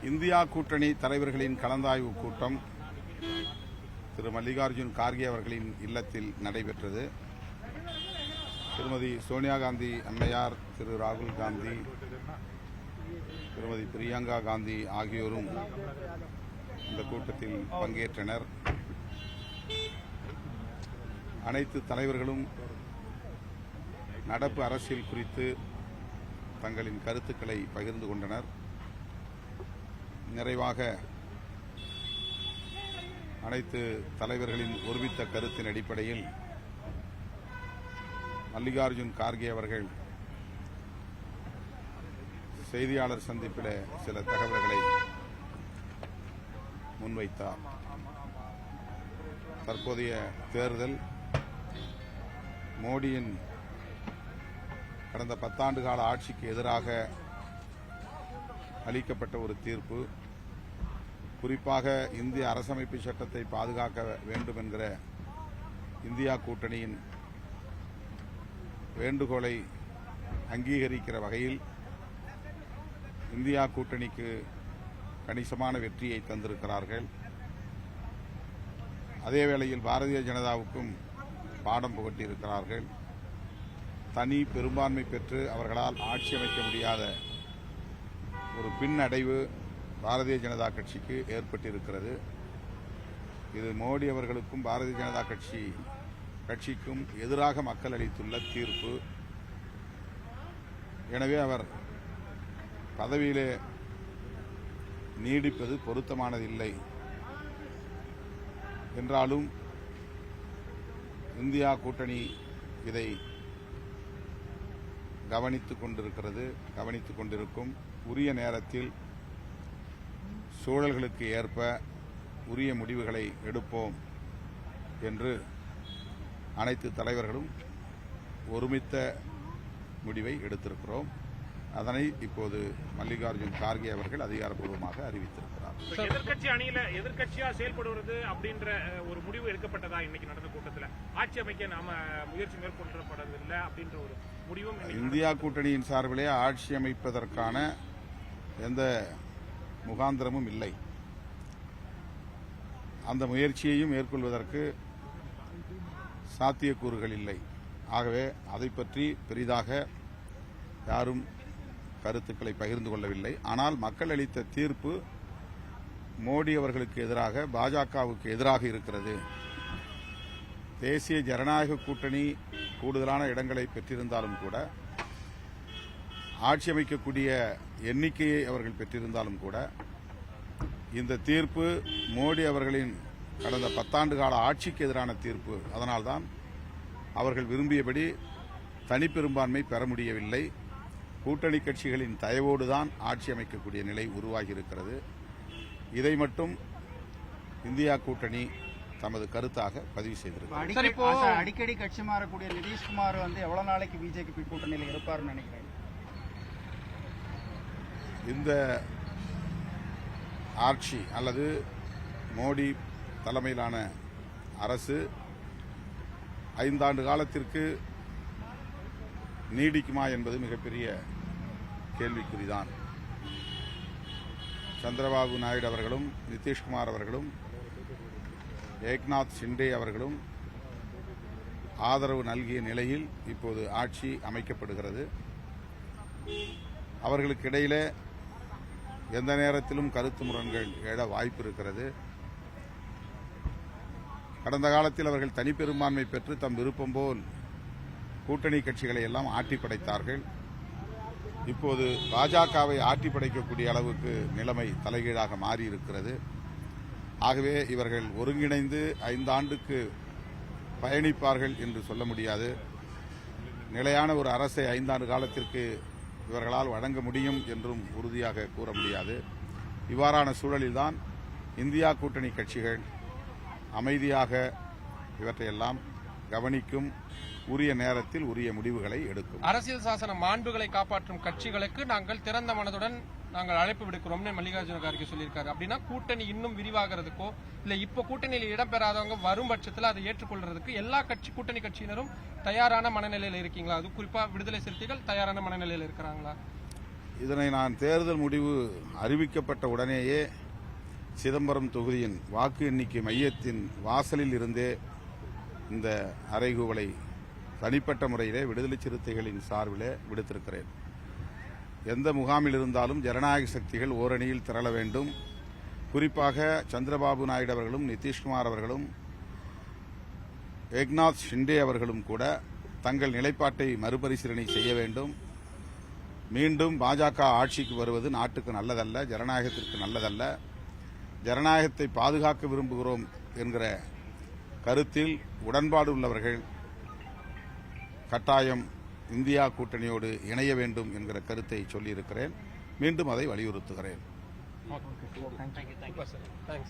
India கூட்டணி தலைவர்களின் கலந்தாய்வு கூட்டம் திரு மல்லிகார்ஜுன் கார்கே அவர்களின் இல்லத்தில் நடைபெற்றது. திருமதி சோனியா காந்தி அம்மையார், திரு ராகுல் காந்தி, திருமதி பிரியங்கா காந்தி ஆகியோரும் இந்த கூட்டத்தில் பங்கேற்றனர். அனைத்து தலைவர்களும் நடப்பு அரசியல் குறித்து தங்களின் கருத்துக்களை பகிர்ந்து கொண்டனர். நிறைவாக அனைத்து தலைவர்களின் ஒருமித்த கருத்தின் அடிப்படையில் மல்லிகார்ஜுன் கார்கே அவர்கள் செய்தியாளர் சந்திப்பில் சில தகவல்களை முன்வைத்தார். தற்போதைய தேர்தல் மோடியின் கடந்த 10 ஆண்டு கால ஆட்சிக்கு எதிராக அளிக்கப்பட்ட ஒரு தீர்ப்பு. குறிப்பாக இந்திய அரசமைப்பு சட்டத்தை பாதுகாக்க வேண்டும் என்கிற இந்தியா கூட்டணியின் வேண்டுகோளை அங்கீகரிக்கிற வகையில் இந்தியா கூட்டணிக்கு கணிசமான வெற்றியை தந்திருக்கிறார்கள். அதே வேளையில் பாரதிய ஜனதாவுக்கும் பாடம் புகட்டியிருக்கிறார்கள். தனி பெரும்பான்மை பெற்று அவர்களால் ஆட்சி அமைக்க முடியாத ஒரு பின்னடைவு பாரதிய ஜனதா கட்சிக்கு ஏற்பட்டிருக்கிறது. இது மோடி அவர்களுக்கும் பாரதிய ஜனதா கட்சிக்கும் எதிராக மக்கள் அளித்துள்ள தீர்ப்பு. எனவே அவர் பதவியிலே நீடிப்பது பொருத்தமானதில்லை என்றாலும் இந்தியா கூட்டணி இதை கவனித்துக் கொண்டிருக்கும். உரிய நேரத்தில் சூழல்களுக்கு ஏற்ப உரிய முடிவுகளை எடுப்போம் என்று அனைத்து தலைவர்களும் ஒருமித்த முடிவை எடுத்திருக்கிறோம். அதனை இப்போது மல்லிகார்ஜுன் கார்கே அவர்கள் அதிகாரப்பூர்வமாக அறிவித்திருக்கிறார். எதிர்க்கட்சி அணியில எதிர்க்கட்சியா செயல்படுவது அப்படின்ற ஒரு முடிவு எடுக்கப்பட்டதா இன்னைக்கு நடந்த கூட்டத்தில்? ஆட்சி அமைக்க நாம முயற்சி மேற்கொள்ளப்படவில்லை அப்படின்ற ஒரு முடிவும் இந்தியா கூட்டணியின் சார்பிலே ஆட்சி அமைப்பதற்கான எந்த முகாந்திரமும் இல்லை. அந்த முயற்சியையும் மேற்கொள்வதற்கு சாத்தியக்கூறுகள் இல்லை. ஆகவே அதை பற்றி பெரிதாக யாரும் கருத்துக்களை பகிர்ந்து கொள்ளவில்லை. ஆனால் மக்கள் அளித்த தீர்ப்பு மோடி அவர்களுக்கு எதிராக, பாஜகவுக்கு எதிராக இருக்கிறது. தேசிய ஜனநாயக கூட்டணி கூடுதலான இடங்களை பெற்றிருந்தாலும் கூட, ஆட்சி அமைக்கக்கூடிய எண்ணிக்கையை அவர்கள் பெற்றிருந்தாலும் கூட, இந்த தீர்ப்பு மோடி அவர்களின் கடந்த 10 ஆண்டு கால ஆட்சிக்கு எதிரான தீர்ப்பு. அதனால்தான் அவர்கள் விரும்பியபடி தனிப்பெரும்பான்மை பெற முடியவில்லை. கூட்டணி கட்சிகளின் தயவோடுதான் ஆட்சி அமைக்கக்கூடிய நிலை உருவாகி இருக்கிறது. இதை மட்டும் இந்தியா கூட்டணி தமது கருத்தாக பதிவு செய்திருக்கிறது. அடிக்கடி கட்சி மாறக்கூடிய நிதிஷ்குமார் எவ்வளவு நாளைக்கு பிஜேபி கூட்டணியில் இருப்பார்னு நினைக்கிறேன். இந்த ஆட்சி அல்லது மோடி தலைமையிலான அரசு 5 ஆண்டு காலத்திற்கு நீடிக்குமா என்பது மிகப்பெரிய கேள்விக்குறிதான். சந்திரபாபு நாயுடு அவர்களும், நிதிஷ்குமார் அவர்களும், ஏக்நாத் ஷிண்டே அவர்களும் ஆதரவு நல்கிய நிலையில் இப்போது ஆட்சி அமைக்கப்படுகிறது. அவர்களுக்கு இடையிலே எந்த நேரத்திலும் கருத்து முரண்கள் எழ வாய்ப்பு இருக்கிறது. கடந்த காலத்தில் அவர்கள் தனிப்பெரும்பான்மை பெற்று தம் விருப்பம் போல் கூட்டணி கட்சிகளை எல்லாம் ஆட்டி படைத்தார்கள். இப்போது பாஜகவை ஆட்டி படைக்கக்கூடிய அளவுக்கு நிலைமை தலைகீழாக மாறியிருக்கிறது. ஆகவே இவர்கள் ஒருங்கிணைந்து 5 ஆண்டுக்கு பயணிப்பார்கள் என்று சொல்ல முடியாது. நிலையான ஒரு அரசை 5 ஆண்டு காலத்திற்கு இவர்களால் வழங்க முடியும் என்றும் உறுதியாக கூற முடியாது. இவ்வாறான சூழலில்தான் இந்தியா கூட்டணி கட்சிகள் அமைதியாக இவற்றையெல்லாம் கவனிக்கும், உரிய நேரத்தில் உரிய முடிவுகளை எடுக்கும். அரசியல் சாசன மாண்புகளை காப்பாற்றும் கட்சிகளுக்கு நாங்கள் திறந்த மனதுடன் நாங்கள் அழைப்பு விடுக்கிறோம்னு மல்லிகார்ஜுன கார்கே சொல்லியிருக்காரு. அப்படின்னா கூட்டணி இன்னும் விரிவாகிறதுக்கோ இல்ல இப்ப கூட்டணியில் இடம்பெறாதவங்க வரும் பட்சத்தில் அதை ஏற்றுக்கொள்றதுக்கு எல்லா கூட்டணி கட்சியினரும் தயாரான மனநிலையில் இருக்கீங்களா? அது குறிப்பா விடுதலை சிறுத்தைகள் தயாரான மனநிலையில் இருக்கிறாங்களா? இதனை நான் தேர்தல் முடிவு அறிவிக்கப்பட்ட உடனேயே சிதம்பரம் தொகுதியின் வாக்கு எண்ணிக்கை மையத்தின் வாசலில் இருந்தே இந்த அறைகூவலை தனிப்பட்ட முறையிலே விடுதலை சிறுத்தைகளின் சார்பிலே விடுத்திருக்கிறேன். எந்த முகாமில் இருந்தாலும் ஜனநாயக சக்திகள் ஓரணியில் திரள வேண்டும். குறிப்பாக சந்திரபாபு நாயுடு அவர்களும் நிதிஷ்குமார் அவர்களும் ஏக்நாத் ஷிண்டே அவர்களும் கூட தங்கள் நிலைப்பாட்டை மறுபரிசீலனை செய்ய வேண்டும். மீண்டும் பாஜக ஆட்சிக்கு வருவது நாட்டுக்கு நல்லதல்ல, ஜனநாயகத்திற்கு நல்லதல்ல. ஜனநாயகத்தை பாதுகாக்க விரும்புகிறோம் என்கிற கருத்தில் உடன்பாடு உள்ளவர்கள் கட்டாயம் இந்தியா கூட்டணியோடு இணைய வேண்டும் என்கிற கருத்தை சொல்லியிருக்கிறேன். மீண்டும் அதை வலியுறுத்துகிறேன். தேங்க்ஸ்.